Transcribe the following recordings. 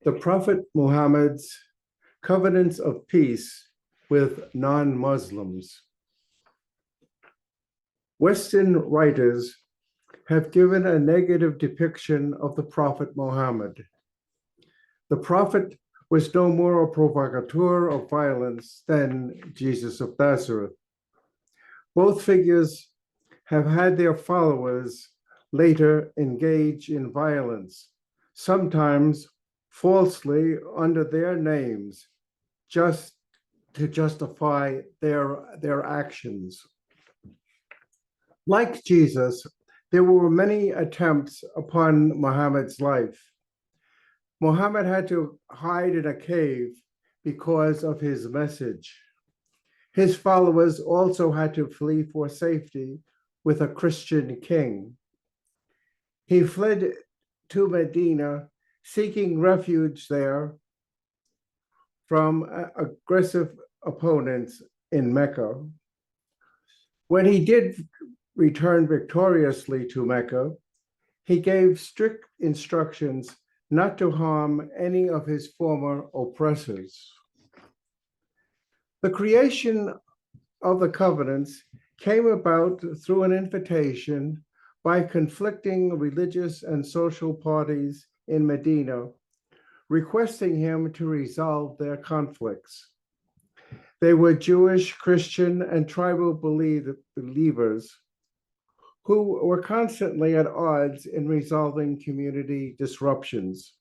The Prophet Muhammad's covenants of peace with non-Muslims. Western writers have given a negative depiction of the Prophet Muhammad. The Prophet was no more a provocateur of violence than Jesus of Nazareth. Both figures have had their followers later engage in violence, sometimes falsely under their names, just to justify their actions. Like Jesus, there were many attempts upon Muhammad's life. Muhammad had to hide in a cave because of his message. His followers also had to flee for safety with a Christian king. He fled to Medina, seeking refuge there from aggressive opponents in Mecca. When he did return victoriously to Mecca, he gave strict instructions not to harm any of his former oppressors. The creation of the covenants came about through an invitation by conflicting religious and social parties in Medina, requesting him to resolve their conflicts. They were Jewish, Christian, and tribal believers who were constantly at odds in resolving community disruptions.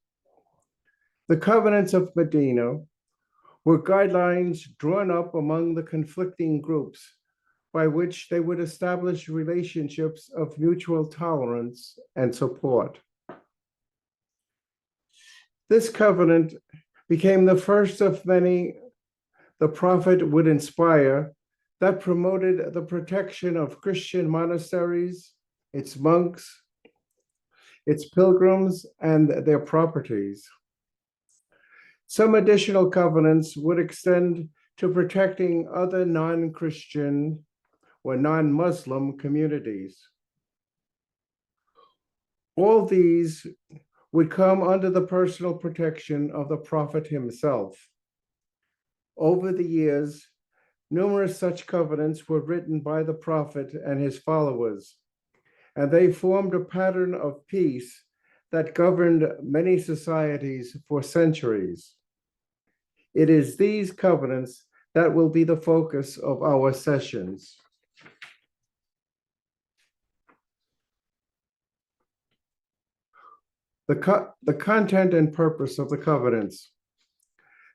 The Covenants of Medina were guidelines drawn up among the conflicting groups by which they would establish relationships of mutual tolerance and support. This covenant became the first of many the Prophet would inspire that promoted the protection of Christian monasteries, its monks, its pilgrims, and their properties. Some additional covenants would extend to protecting other non-Christian or non-Muslim communities. All these would come under the personal protection of the Prophet himself. Over the years, numerous such covenants were written by the Prophet and his followers, and they formed a pattern of peace that governed many societies for centuries. It is these covenants that will be the focus of our sessions. The content and purpose of the covenants.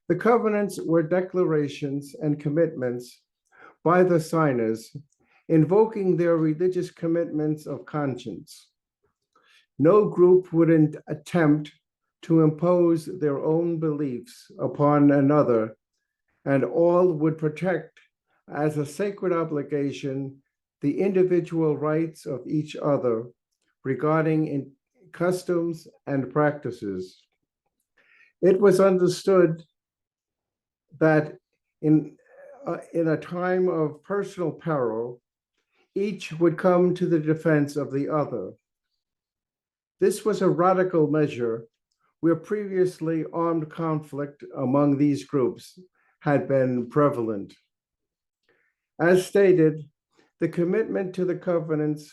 The covenants were declarations and commitments by the signers, invoking their religious commitments of conscience. No group would attempt to impose their own beliefs upon another, and all would protect as a sacred obligation the individual rights of each other regarding customs and practices. It was understood that in a time of personal peril, each would come to the defense of the other. This was a radical measure where previously armed conflict among these groups had been prevalent. As stated, the commitment to the covenants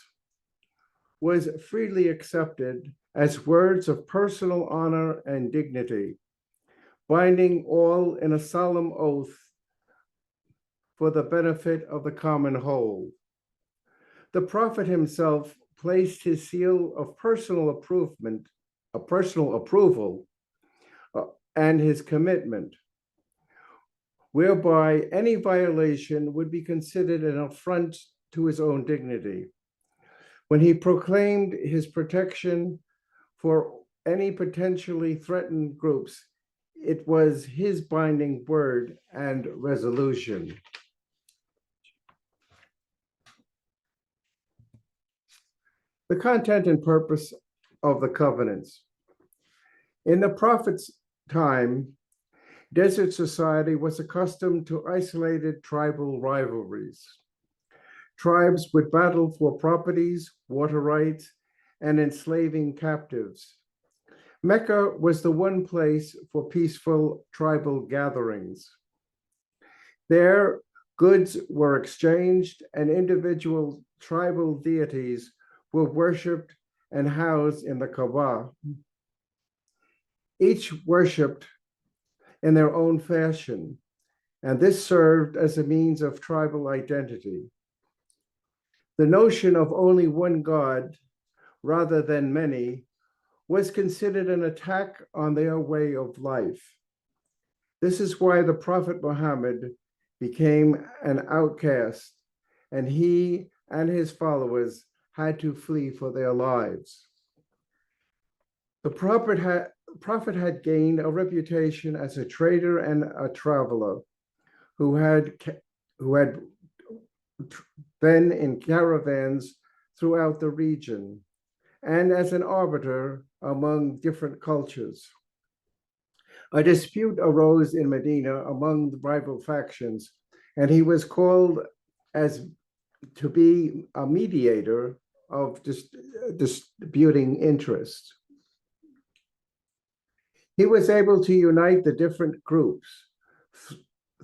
was freely accepted as words of personal honor and dignity, binding all in a solemn oath for the benefit of the common whole. The Prophet himself placed his seal of personal approval, and his commitment, whereby any violation would be considered an affront to his own dignity. When he proclaimed his protection for any potentially threatened groups, it was his binding word and resolution. The content and purpose of the covenants. In the Prophet's time, desert society was accustomed to isolated tribal rivalries. Tribes would battle for properties, water rights, and enslaving captives. Mecca was the one place for peaceful tribal gatherings. There, goods were exchanged and individual tribal deities were worshipped and housed in the Kaaba. Each worshipped in their own fashion, and this served as a means of tribal identity. The notion of only one God rather than many was considered an attack on their way of life. This is why the Prophet Muhammad became an outcast, and he and his followers had to flee for their lives. The Prophet had gained a reputation as a trader and a traveler who had been in caravans throughout the region, and as an arbiter among different cultures. A dispute arose in Medina among the rival factions, and he was called as to be a mediator of disputing interests. He was able to unite the different groups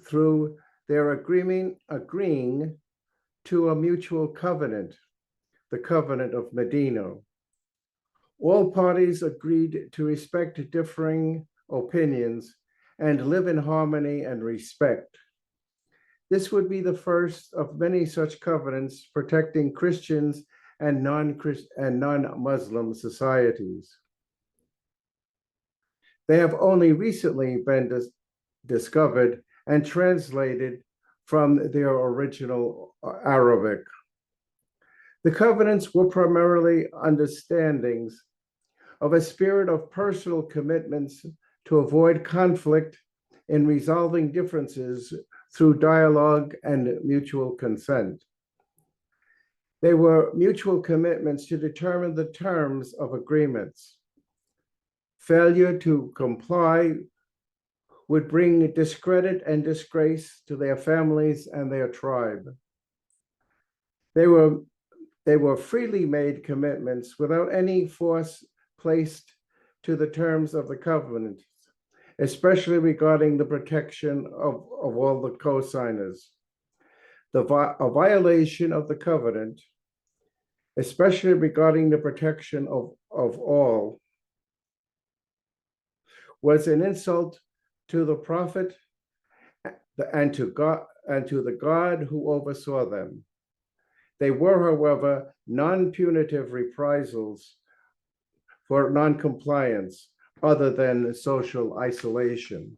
through their agreeing to a mutual covenant, the Covenant of Medina. All parties agreed to respect differing opinions and live in harmony and respect. This would be the first of many such covenants protecting Christians and non-Muslim societies. They have only recently been discovered and translated from their original Arabic. The covenants were primarily understandings of a spirit of personal commitments to avoid conflict in resolving differences through dialogue and mutual consent. They were mutual commitments to determine the terms of agreements. Failure to comply would bring discredit and disgrace to their families and their tribe. They were freely made commitments without any force placed to the terms of the covenant, especially regarding the protection of all the co-signers. A violation of the covenant, especially regarding the protection of all, was an insult to the prophet and to the God who oversaw them. They were, however, non-punitive reprisals for non-compliance other than social isolation.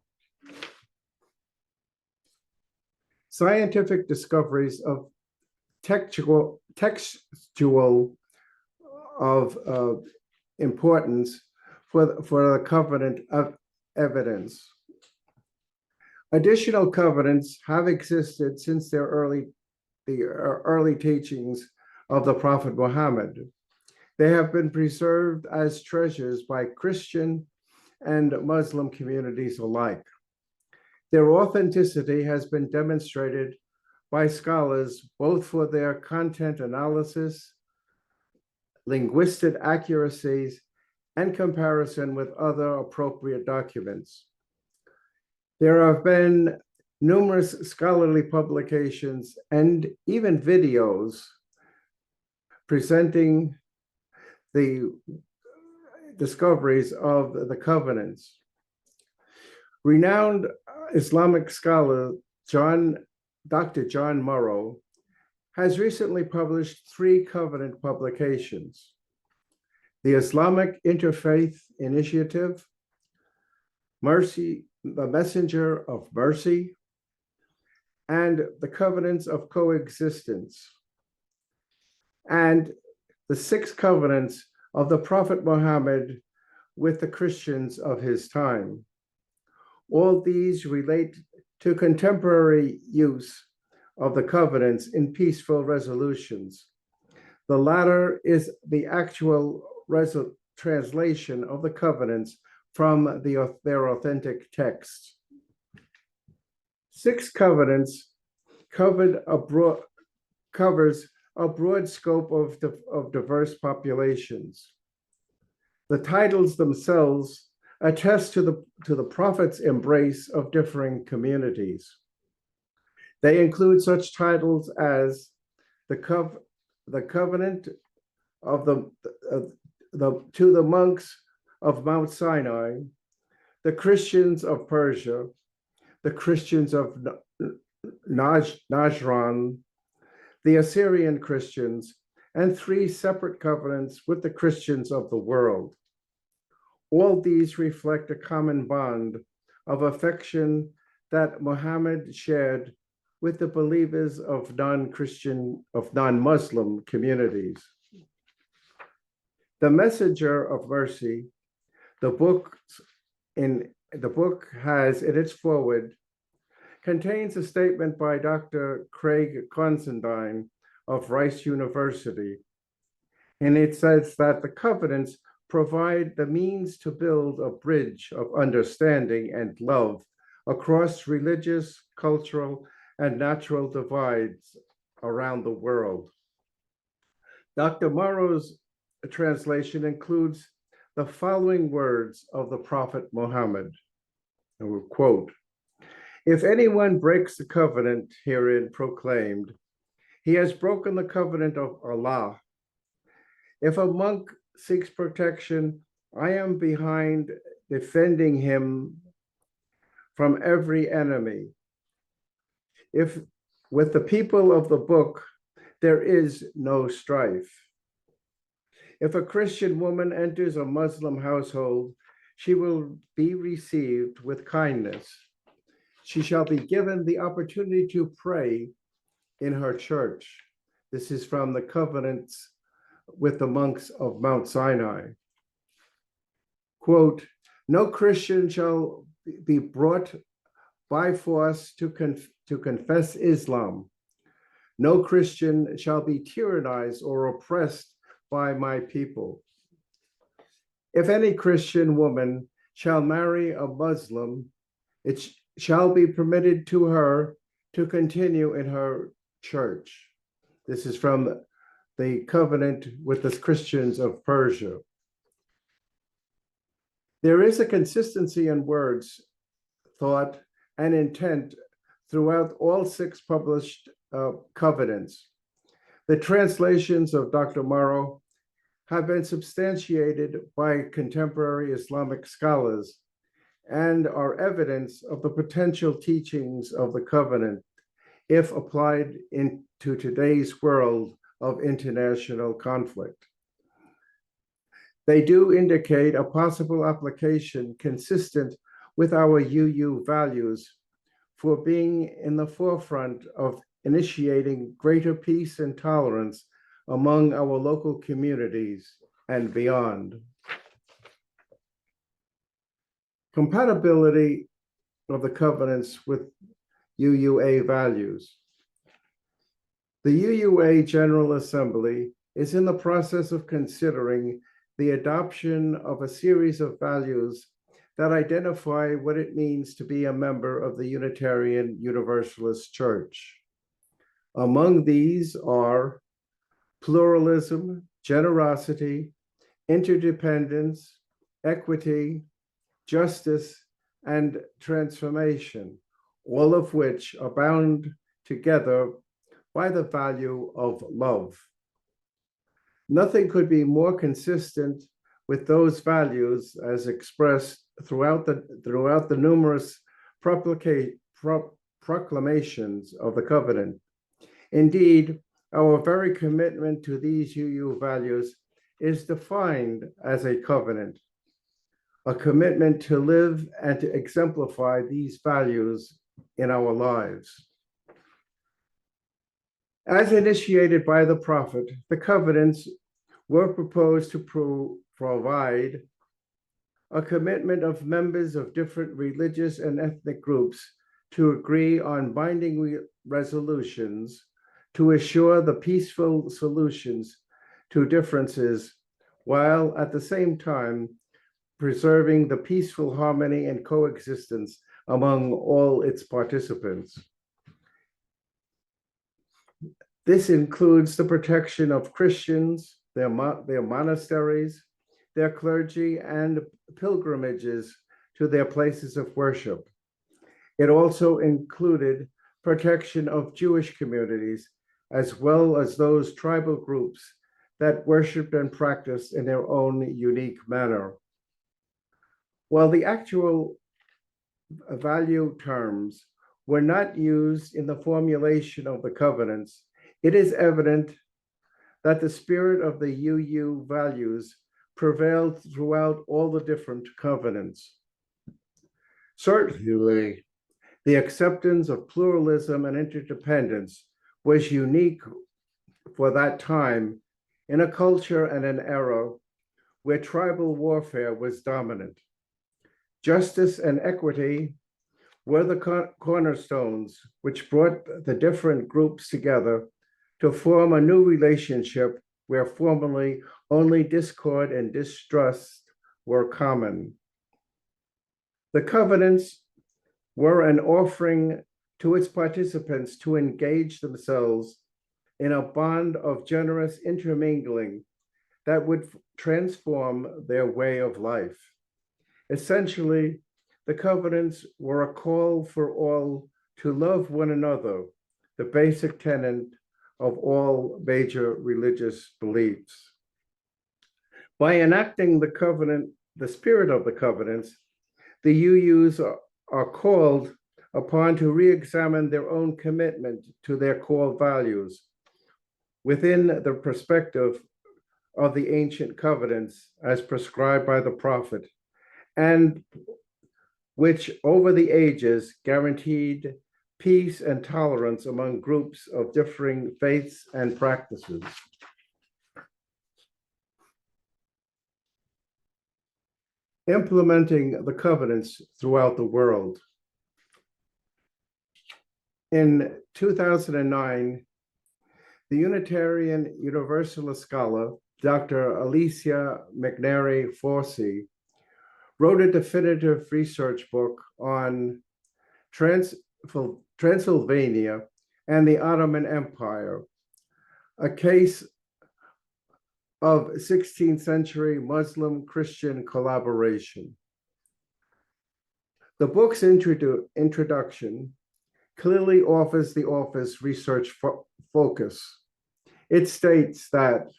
Scientific discoveries of textual of importance for the covenant of evidence. Additional covenants have existed since the early teachings of the Prophet Muhammad. They have been preserved as treasures by Christian and Muslim communities alike. Their authenticity has been demonstrated by scholars both for their content analysis, linguistic accuracies, and comparison with other appropriate documents. There have been numerous scholarly publications and even videos presenting the discoveries of the covenants. Renowned Islamic scholar Dr. John Morrow has recently published 3 covenant publications: the Islamic Interfaith Initiative, Mercy, the Messenger of Mercy, and the Covenants of Coexistence, and the 6 covenants of the Prophet Muhammad with the Christians of his time. All these relate to contemporary use of the covenants in peaceful resolutions. The latter is the actual translation of the covenants from their authentic texts. 6 covenants covers a broad scope of diverse populations. The titles themselves attest to the prophet's embrace of differing communities. They include such titles as the covenant of to the monks of Mount Sinai, the Christians of Persia, the Christians of Najran, the Assyrian Christians, and 3 separate covenants with the Christians of the world. All these reflect a common bond of affection that Muhammad shared with the believers of non-Muslim communities. The Messenger of Mercy, the book has in its foreword, contains a statement by Dr. Craig Considine of Rice University, and it says that the covenants provide the means to build a bridge of understanding and love across religious, cultural, and natural divides around the world. Dr. Morrow's translation includes the following words of the Prophet Muhammad, and we'll quote, "If anyone breaks the covenant herein proclaimed, he has broken the covenant of Allah. If a monk seeks protection, I am behind defending him from every enemy. If with the people of the book, there is no strife. If a Christian woman enters a Muslim household, she will be received with kindness. She shall be given the opportunity to pray in her church." This is from the covenants with the monks of Mount Sinai. Quote, "No Christian shall be brought by force to confess Islam. No Christian shall be tyrannized or oppressed by my people. If any Christian woman shall marry a Muslim, it shall be permitted to her to continue in her church." This is from the covenant with the Christians of Persia. There is a consistency in words, thought, and intent throughout all 6 published covenants. The translations of Dr. Morrow have been substantiated by contemporary Islamic scholars and are evidence of the potential teachings of the covenant if applied into today's world of international conflict. They do indicate a possible application consistent with our UU values for being in the forefront of initiating greater peace and tolerance among our local communities and beyond. Compatibility of the covenants with UUA values. The UUA General Assembly is in the process of considering the adoption of a series of values that identify what it means to be a member of the Unitarian Universalist Church. Among these are pluralism, generosity, interdependence, equity, justice, and transformation, all of which are bound together by the value of love. Nothing could be more consistent with those values as expressed throughout the numerous proclamations of the covenant. Indeed, our very commitment to these UU values is defined as a covenant, a commitment to live and to exemplify these values in our lives. As initiated by the prophet, the covenants were proposed to provide a commitment of members of different religious and ethnic groups to agree on binding resolutions to assure the peaceful solutions to differences, while at the same time preserving the peaceful harmony and coexistence among all its participants. This includes the protection of Christians, their monasteries, their clergy, and pilgrimages to their places of worship. It also included protection of Jewish communities, as well as those tribal groups that worshiped and practiced in their own unique manner. While the actual value terms were not used in the formulation of the covenants, it is evident that the spirit of the UU values prevailed throughout all the different covenants. Certainly, the acceptance of pluralism and interdependence was unique for that time in a culture and an era where tribal warfare was dominant. Justice and equity were the cornerstones which brought the different groups together to form a new relationship where formerly only discord and distrust were common. The covenants were an offering to its participants to engage themselves in a bond of generous intermingling that would transform their way of life. Essentially, the covenants were a call for all to love one another, the basic tenet of all major religious beliefs. By enacting the spirit of the covenants, the UUs are called upon to re-examine their own commitment to their core values within the perspective of the ancient covenants as prescribed by the prophet, and which over the ages guaranteed peace and tolerance among groups of differing faiths and practices. Implementing the covenants throughout the world. In 2009, the Unitarian Universalist scholar, Dr. Alicia McNary Forsey, wrote a definitive research book on Transylvania and the Ottoman Empire, a case of 16th century Muslim-Christian collaboration. The book's introduction clearly offers the author's research focus. It states that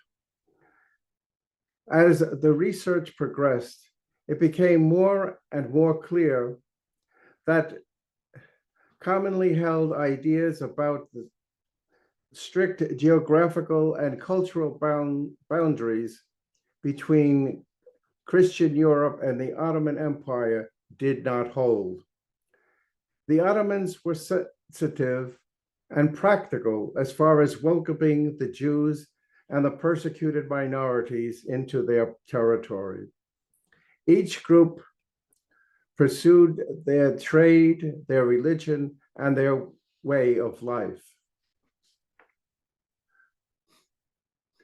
as the research progressed, it became more and more clear that commonly held ideas about the strict geographical and cultural boundaries between Christian Europe and the Ottoman Empire did not hold. The Ottomans were sensitive and practical as far as welcoming the Jews and the persecuted minorities into their territory. Each group pursued their trade, their religion, and their way of life.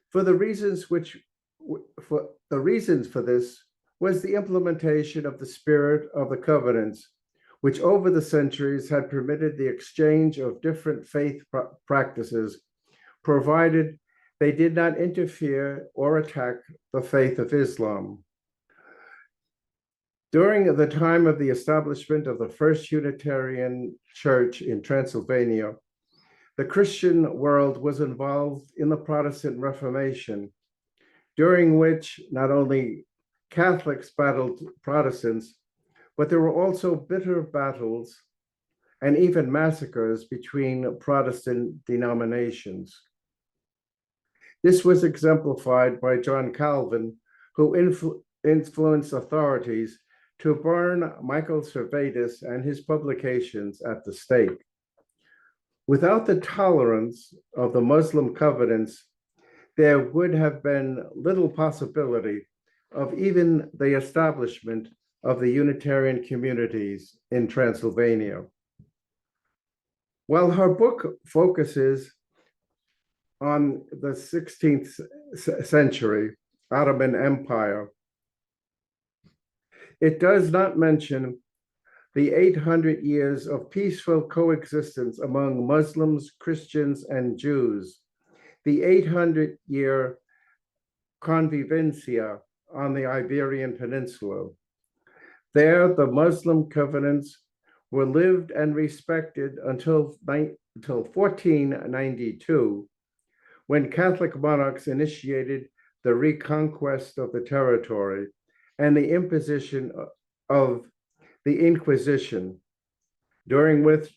For the reasons for this was the implementation of the spirit of the covenants, which over the centuries had permitted the exchange of different faith practices, provided they did not interfere or attack the faith of Islam. During the time of the establishment of the first Unitarian Church in Transylvania, the Christian world was involved in the Protestant Reformation, during which not only Catholics battled Protestants, but there were also bitter battles and even massacres between Protestant denominations. This was exemplified by John Calvin, who influenced authorities to burn Michael Servetus and his publications at the stake. Without the tolerance of the Muslim covenants, there would have been little possibility of even the establishment of the Unitarian communities in Transylvania. While her book focuses on the 16th century Ottoman Empire, it does not mention the 800 years of peaceful coexistence among Muslims, Christians, and Jews, the 800-year convivencia on the Iberian Peninsula. There, the Muslim covenants were lived and respected until 1492, when Catholic monarchs initiated the reconquest of the territory and the imposition of the Inquisition, during which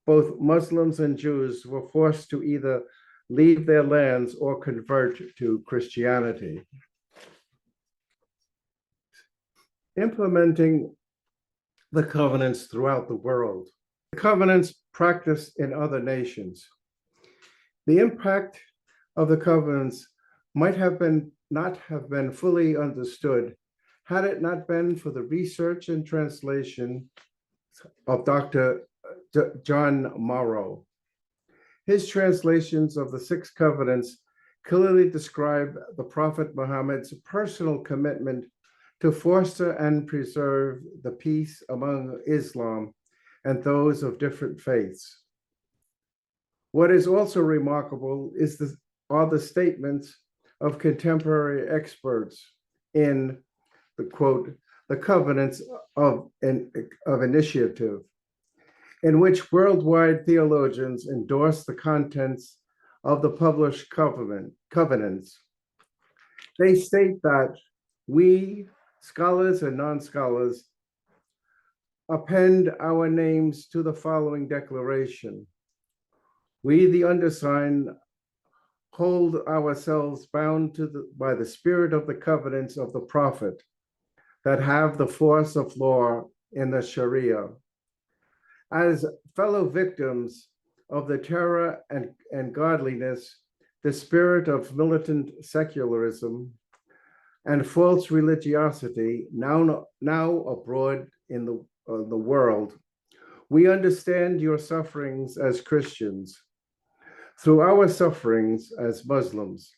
both Muslims and Jews were forced to either leave their lands or convert to Christianity. Implementing the covenants throughout the world. The covenants practiced in other nations. The impact of the covenants might not have been fully understood had it not been for the research and translation of Dr. John Morrow. His translations of the six covenants clearly describe the Prophet Muhammad's personal commitment to foster and preserve the peace among Islam and those of different faiths. What is also remarkable are the statements of contemporary experts in the quote, the Covenants of Initiative, in which worldwide theologians endorse the contents of the published covenants. They state that we, scholars and non-scholars, append our names to the following declaration. We, the undersigned, hold ourselves bound by the spirit of the covenants of the prophet that have the force of law in the Sharia. As fellow victims of the terror and godliness, the spirit of militant secularism and false religiosity now abroad in the world, we understand your sufferings as Christians through our sufferings as Muslims,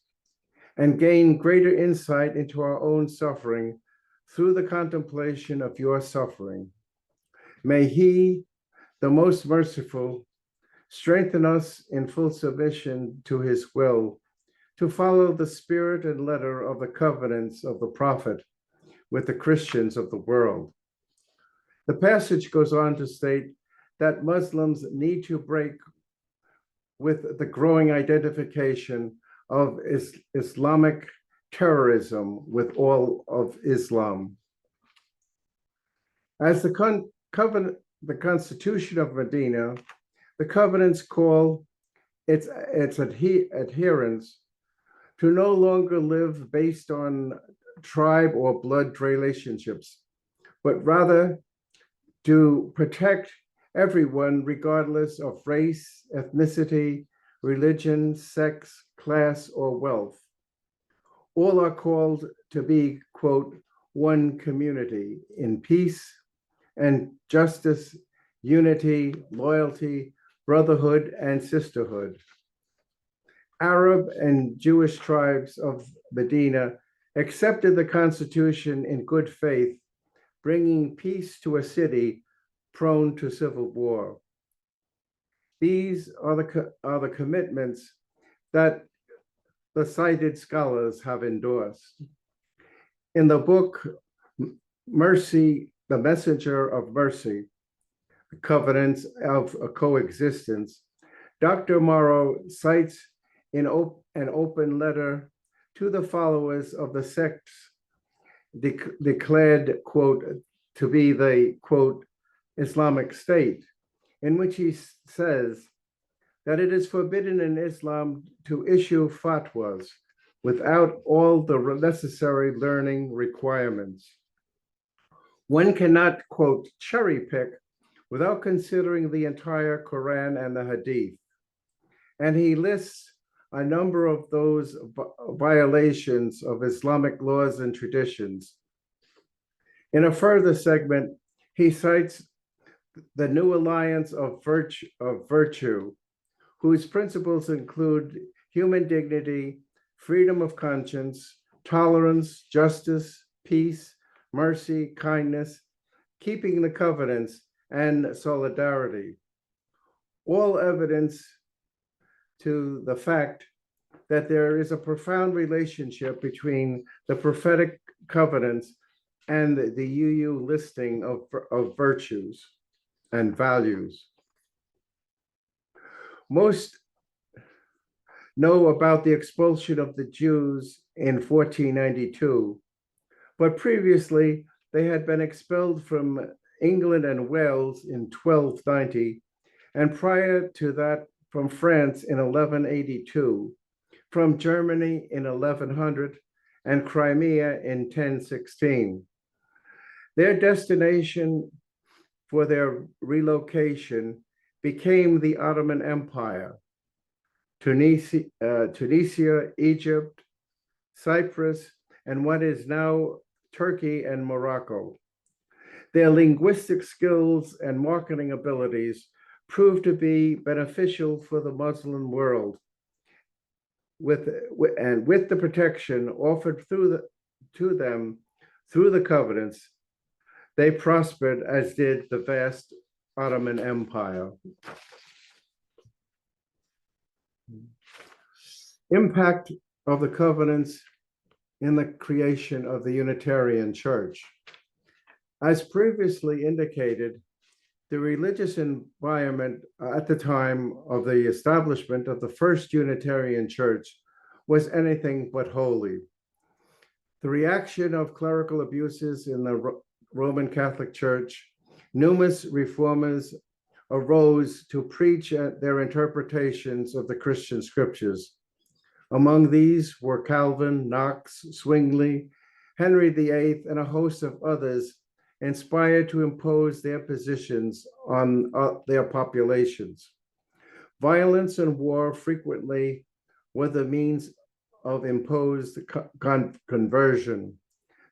and gain greater insight into our own suffering through the contemplation of your suffering. May He, the most merciful, strengthen us in full submission to His will, to follow the spirit and letter of the covenants of the prophet with the Christians of the world. The passage goes on to state that Muslims need to break with the growing identification of Islamic terrorism with all of Islam. As the Constitution of Medina, the covenants call its adherents to no longer live based on tribe or blood relationships, but rather to protect everyone regardless of race, ethnicity, religion, sex, class, or wealth. All are called to be, quote, one community in peace and justice, unity, loyalty, brotherhood, and sisterhood. Arab and Jewish tribes of Medina accepted the Constitution in good faith, bringing peace to a city prone to civil war. These are the commitments that the cited scholars have endorsed. In the book, Mercy, the Messenger of Mercy, the Covenants of Coexistence, Dr. Morrow cites in an open letter to the followers of the sects declared, quote, to be the, quote, Islamic State, in which he says that it is forbidden in Islam to issue fatwas without all the necessary learning requirements. One cannot, quote, cherry pick without considering the entire Quran and the Hadith. And he lists a number of those violations of Islamic laws and traditions. In a further segment, he cites the New Alliance of Virtue, whose principles include human dignity, freedom of conscience, tolerance, justice, peace, mercy, kindness, keeping the covenants, and solidarity. All evidence to the fact that there is a profound relationship between the prophetic covenants and the UU listing of virtues and values. Most know about the expulsion of the Jews in 1492, but previously they had been expelled from England and Wales in 1290, and prior to that from France in 1182, from Germany in 1100, and Crimea in 1016. Their destination for their relocation became the Ottoman Empire, Tunisia, Egypt, Cyprus, and what is now Turkey and Morocco. Their linguistic skills and marketing abilities proved to be beneficial for the Muslim world, with the protection offered to them through the covenants, they prospered, as did the vast Ottoman Empire. Impact of the covenants in the creation of the Unitarian Church. As previously indicated, the religious environment at the time of the establishment of the first Unitarian Church was anything but holy. The reaction of clerical abuses in the Roman Catholic Church, numerous reformers arose to preach their interpretations of the Christian scriptures. Among these were Calvin, Knox, Zwingli, Henry VIII, and a host of others inspired to impose their positions on their populations. Violence and war frequently were the means of imposed conversion,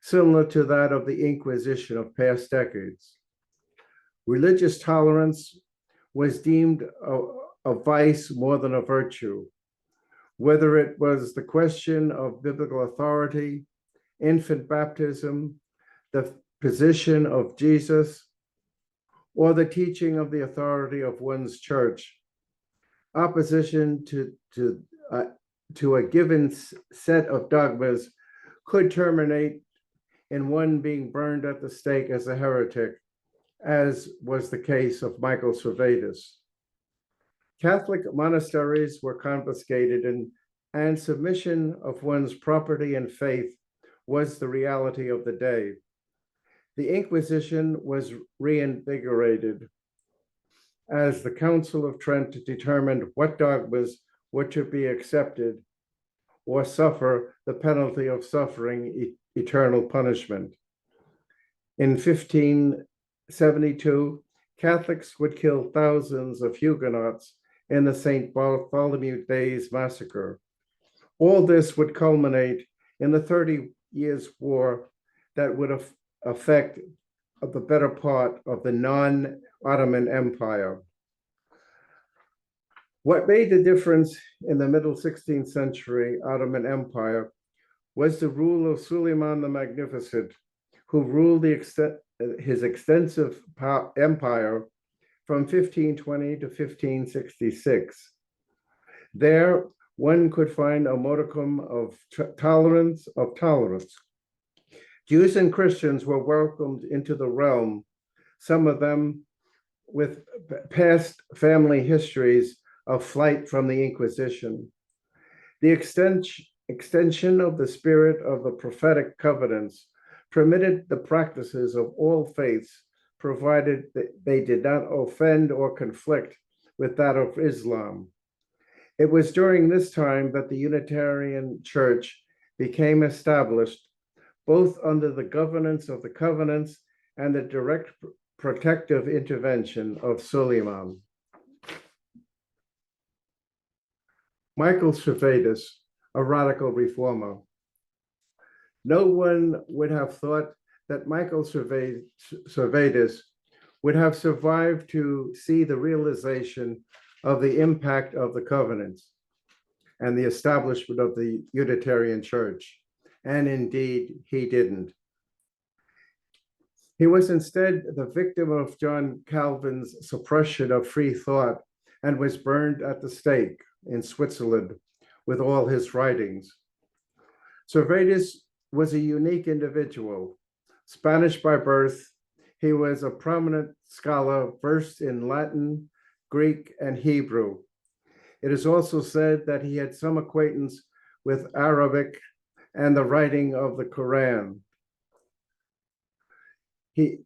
similar to that of the Inquisition of past decades. Religious tolerance was deemed a vice more than a virtue, whether it was the question of biblical authority, infant baptism, the position of Jesus, or the teaching of the authority of one's church. Opposition to a given set of dogmas could terminate in one being burned at the stake as a heretic, as was the case of Michael Servetus. Catholic monasteries were confiscated, and submission of one's property and faith was the reality of the day. The Inquisition was reinvigorated as the Council of Trent determined what dogmas were to be accepted or suffer the penalty of suffering eternal punishment. In 1572, Catholics would kill thousands of Huguenots in the St. Bartholomew Days massacre. All this would culminate in the 30 Years' War that would affect the better part of the non-Ottoman Empire. What made the difference in the middle 16th century Ottoman Empire was the rule of Suleiman the Magnificent, who ruled his extensive empire from 1520 to 1566. There, one could find a modicum of tolerance. Jews and Christians were welcomed into the realm, some of them with past family histories of flight from the Inquisition. The extension of the spirit of the prophetic covenants permitted the practices of all faiths, provided that they did not offend or conflict with that of Islam. It was during this time that the Unitarian Church became established, both under the governance of the covenants and the direct protective intervention of Suleiman. Michael Servetus, a radical reformer. No one would have thought that Michael Servetus would have survived to see the realization of the impact of the covenants and the establishment of the Unitarian Church. And indeed, he didn't. He was instead the victim of John Calvin's suppression of free thought and was burned at the stake in Switzerland, with all his writings. Servetus was a unique individual. Spanish by birth, he was a prominent scholar versed in Latin, Greek, and Hebrew. It is also said that he had some acquaintance with Arabic and the writing of the Quran. He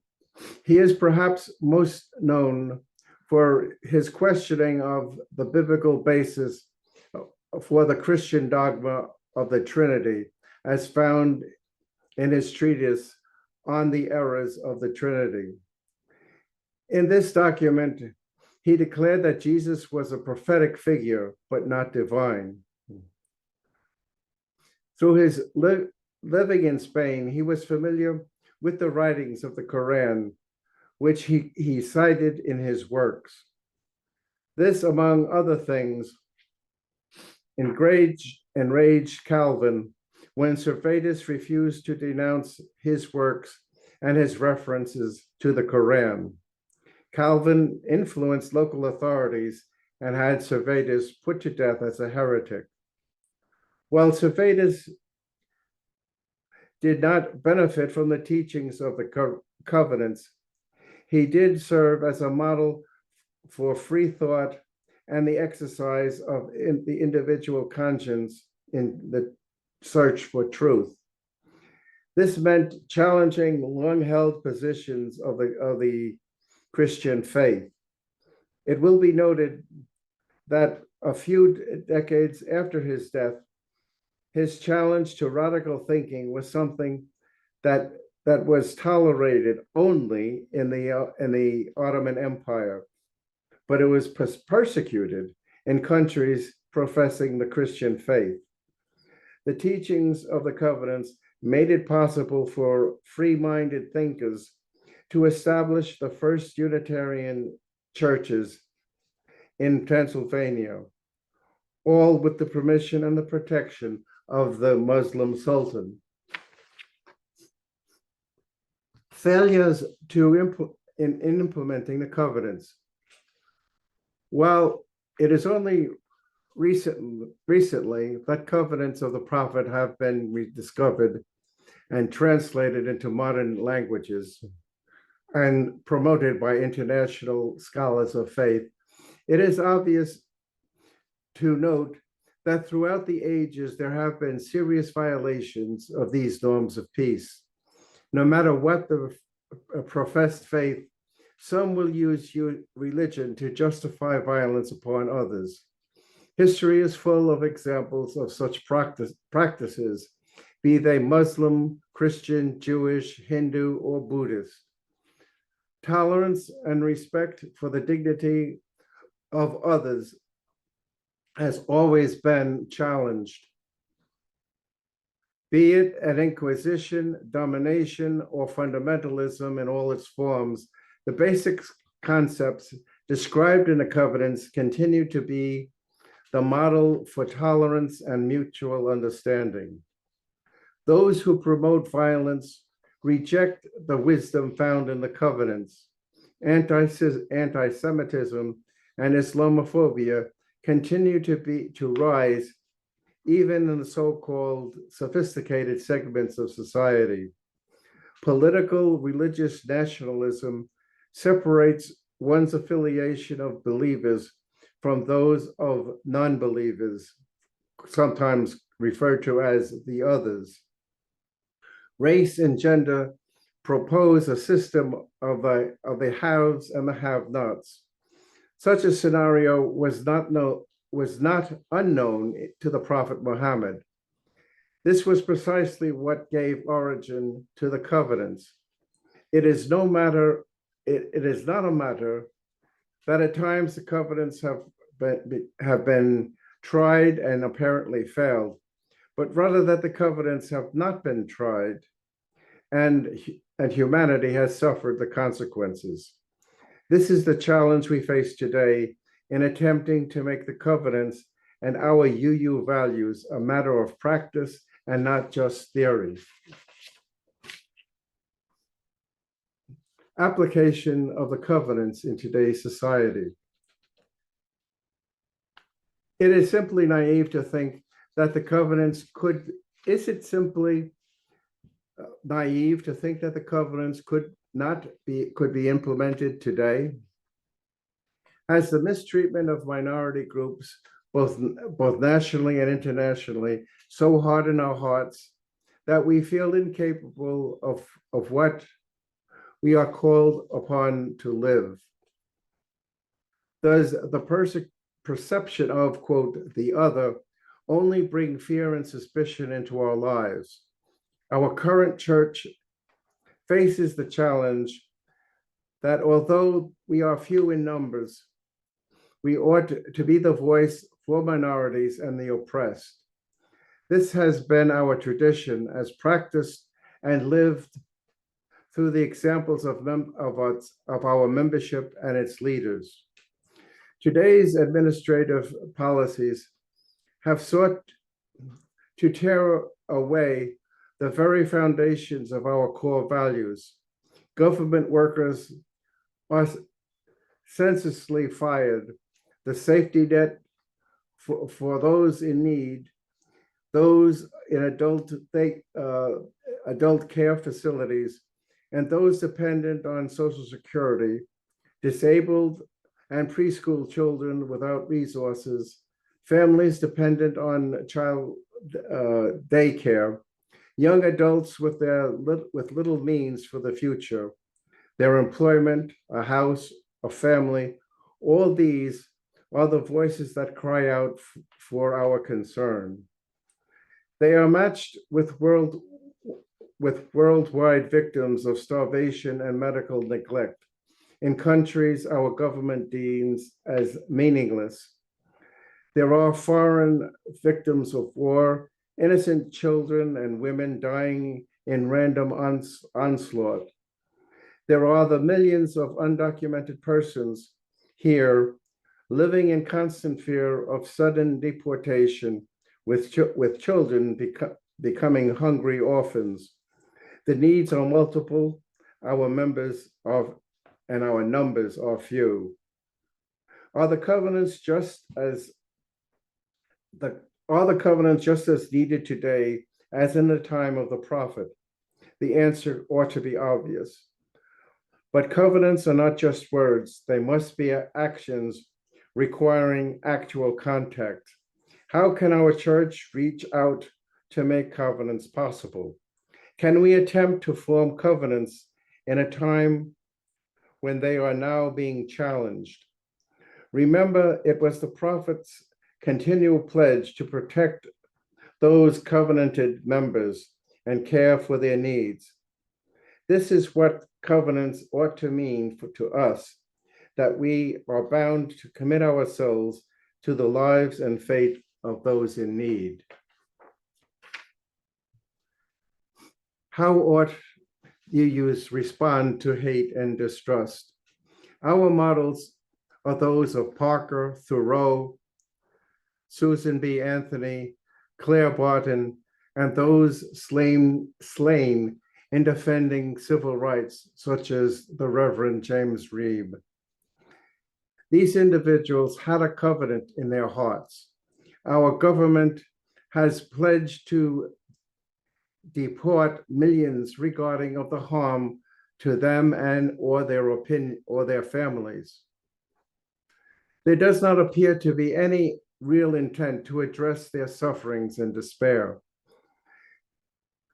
is perhaps most known for his questioning of the biblical basis for the Christian dogma of the Trinity, as found in his treatise on the errors of the Trinity. In this document, he declared that Jesus was a prophetic figure, but not divine. Through his living in Spain, he was familiar with the writings of the Quran, which he cited in his works. This, among other things, enraged Calvin when Servetus refused to denounce his works and his references to the Quran. Calvin influenced local authorities and had Servetus put to death as a heretic. While Servetus did not benefit from the teachings of the covenants, he did serve as a model for free thought and the exercise of the individual conscience in the search for truth. This meant challenging long-held positions of the Christian faith. It will be noted that a few decades after his death, his challenge to radical thinking was something that was tolerated only in the Ottoman Empire, but it was persecuted in countries professing the Christian faith. The teachings of the covenants made it possible for free-minded thinkers to establish the first Unitarian churches in Pennsylvania, all with the permission and the protection of the Muslim Sultan. Failures in implementing the covenants. While it is only recently that covenants of the prophet have been rediscovered and translated into modern languages and promoted by international scholars of faith, it is obvious to note that throughout the ages there have been serious violations of these norms of peace. No matter what the professed faith, some will use religion to justify violence upon others. History is full of examples of such practices, be they Muslim, Christian, Jewish, Hindu, or Buddhist. Tolerance and respect for the dignity of others has always been challenged. Be it an inquisition, domination, or fundamentalism in all its forms, the basic concepts described in the covenants continue to be the model for tolerance and mutual understanding. Those who promote violence reject the wisdom found in the covenants. Anti-Semitism and Islamophobia continue to rise even in the so-called sophisticated segments of society. Political religious nationalism separates one's affiliation of believers from those of non-believers, sometimes referred to as the others. Race and gender propose a system of the haves and the have-nots. Such a scenario was not unknown to the Prophet Muhammad. This was precisely what gave origin to the covenants. It is not a matter that at times the covenants have been tried and apparently failed, but rather that the covenants have not been tried and humanity has suffered the consequences. This is the challenge we face today in attempting to make the covenants and our UU values a matter of practice and not just theory. Application of the covenants in today's society. It is simply naive to think that the covenants is it simply naive to think that the covenants could be implemented today? Has the mistreatment of minority groups, both nationally and internationally, so hardened our hearts that we feel incapable of what we are called upon to live? Does the perception of, quote, the other only bring fear and suspicion into our lives? Our current church faces the challenge that although we are few in numbers, we ought to be the voice for minorities and the oppressed. This has been our tradition as practiced and lived through the examples of our membership and its leaders. Today's administrative policies have sought to tear away the very foundations of our core values. Government workers are senselessly fired. The safety net for those in need, those in adult care facilities, and those dependent on Social Security, disabled and preschool children without resources, families dependent on child daycare, young adults with little means for the future, their employment, a house, a family, all these are the voices that cry out for our concern. They are matched with worldwide victims of starvation and medical neglect in countries our government deems as meaningless. There are foreign victims of war, innocent children and women dying in random onslaught. There are the millions of undocumented persons here living in constant fear of sudden deportation, with children becoming hungry orphans. The needs are multiple, our numbers are few. Are the covenants just as needed today as in the time of the prophet? The answer ought to be obvious. But covenants are not just words, they must be actions requiring actual contact. How can our church reach out to make covenants possible? Can we attempt to form covenants in a time when they are now being challenged? Remember, it was the prophet's continual pledge to protect those covenanted members and care for their needs. This is what covenants ought to mean to us, that we are bound to commit ourselves to the lives and faith of those in need. How ought you respond to hate and distrust? Our models are those of Parker, Thoreau, Susan B. Anthony, Claire Barton, and those slain in defending civil rights, such as the Reverend James Reeb. These individuals had a covenant in their hearts. Our government has pledged to deport millions regarding of the harm to them or their families. There does not appear to be any real intent to address their sufferings and despair.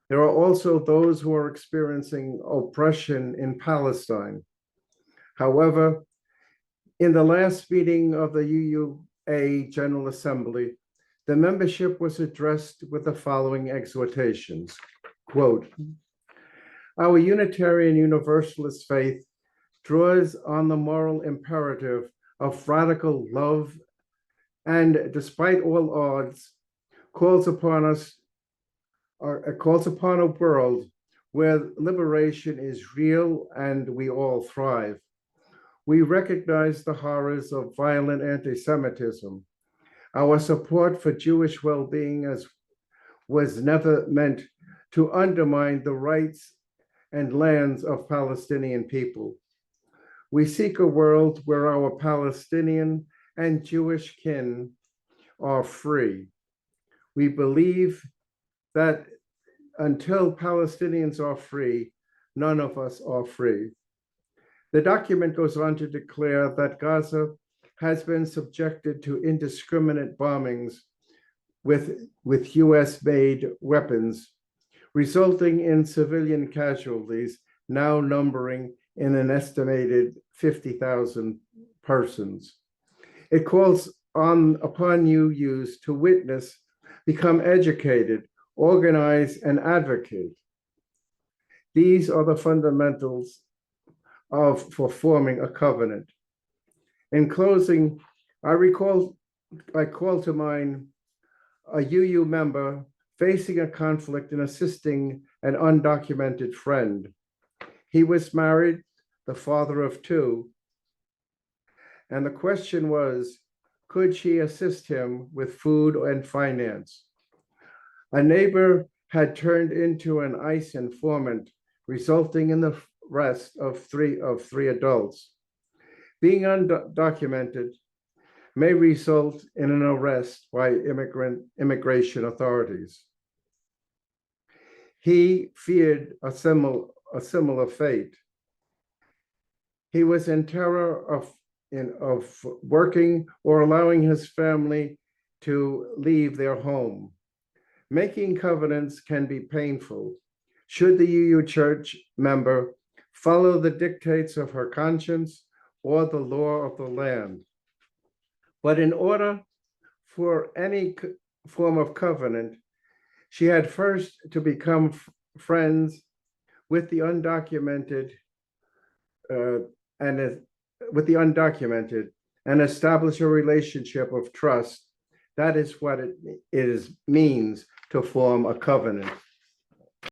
There are also those who are experiencing oppression in Palestine. However, in the last meeting of the UUA General Assembly, the membership was addressed with the following exhortations. Quote, our Unitarian Universalist faith draws on the moral imperative of radical love and, despite all odds, calls upon a world where liberation is real and we all thrive. We recognize the horrors of violent anti-Semitism. Our support for Jewish well-being was never meant to undermine the rights and lands of Palestinian people. We seek a world where our Palestinian and Jewish kin are free. We believe that until Palestinians are free, none of us are free. The document goes on to declare that Gaza has been subjected to indiscriminate bombings with US-made weapons, resulting in civilian casualties now numbering in an estimated 50,000 persons. It calls upon UUs to witness, become educated, organize, and advocate. These are the fundamentals for forming a covenant. In closing, I call to mind a UU member facing a conflict and assisting an undocumented friend. He was married, the father of two, and the question was, could she assist him with food and finance? A neighbor had turned into an ICE informant, resulting in the arrest of three adults. Being undocumented may result in an arrest by immigration authorities. He feared a similar fate. He was in terror of working or allowing his family to leave their home. Making covenants can be painful. Should the UU church member follow the dictates of her conscience or the law of the land? But in order for any form of covenant, she had first to become friends with the undocumented and establish a relationship of trust. That is what it means to form a covenant.